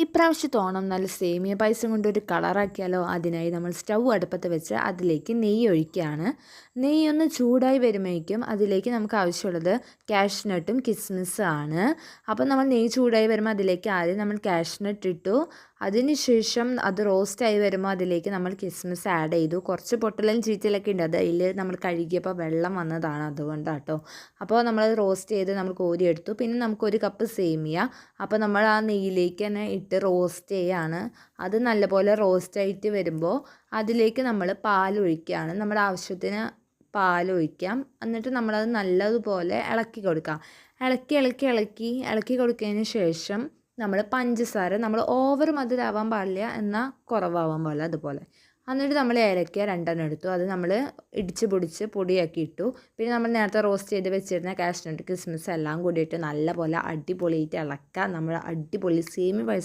ഇപ്രാവശ്യത്തെ ഓണം നല്ല സേമിയ പായസം കൊണ്ടൊരു കളറാക്കിയാലോ. അതിനായി നമ്മൾ സ്റ്റൗ അടുപ്പത്ത് വെച്ച് അതിലേക്ക് നെയ്യ് ഒഴിക്കുകയാണ്. നെയ്യൊന്ന് ചൂടായി വരുമ്പോഴേക്കും അതിലേക്ക് നമുക്ക് ആവശ്യമുള്ളത് കാഷ്നട്ടും കിസ്മിസും ആണ്. അപ്പോൾ നമ്മൾ നെയ്യ് ചൂടായി വരുമ്പോൾ അതിലേക്ക് ആദ്യം നമ്മൾ കാഷ്നട്ട് ഇട്ടു. അതിനുശേഷം അത് റോസ്റ്റായി വരുമ്പോൾ അതിലേക്ക് നമ്മൾ കിസ്മിസ് ആഡ് ചെയ്തു. കുറച്ച് പൊട്ടലും ചീറ്റലൊക്കെ ഉണ്ട്, അതിൽ നമ്മൾ കഴുകിയപ്പോൾ വെള്ളം വന്നതാണ്, അതുകൊണ്ടാട്ടോ. അപ്പോൾ നമ്മളത് റോസ്റ്റ് ചെയ്ത് നമ്മൾ കോരിയെടുത്തു. പിന്നെ നമുക്കൊരു കപ്പ് സേമിയ, അപ്പോൾ നമ്മൾ ആ നെയ്യിലേക്ക് തന്നെ ഇട്ട് റോസ്റ്റ് ചെയ്യുകയാണ്. അത് നല്ലപോലെ റോസ്റ്റായിട്ട് വരുമ്പോൾ അതിലേക്ക് നമ്മൾ പാൽ ഒഴിക്കുകയാണ്. നമ്മുടെ ആവശ്യത്തിന് പാൽ ഒഴിക്കാം. എന്നിട്ട് നമ്മളത് നല്ലതുപോലെ ഇളക്കി കൊടുക്കാം. ഇളക്കി കൊടുത്തതിന് ശേഷം നമ്മൾ പഞ്ചസാര, നമ്മൾ ഓവർ മധുരമാവാൻ പാടില്ല എന്നാൽ കുറവാവാൻ പാടില്ല, അതുപോലെ. എന്നിട്ട് നമ്മൾ ഏലക്ക 2 എടുത്തു. അത് നമ്മൾ ഇടിച്ച് പൊടിച്ച് പൊടിയാക്കി ഇട്ടു. പിന്നെ നമ്മൾ നേരത്തെ റോസ്റ്റ് ചെയ്ത് വെച്ചിരുന്ന കാഷ്നട്ട് കിസ്മിസ് എല്ലാം കൂടിയിട്ട് നല്ലപോലെ അടിപൊളിയായിട്ട് ഇളക്കുക. നമ്മൾ അടിപൊളി സേമിയ പായസം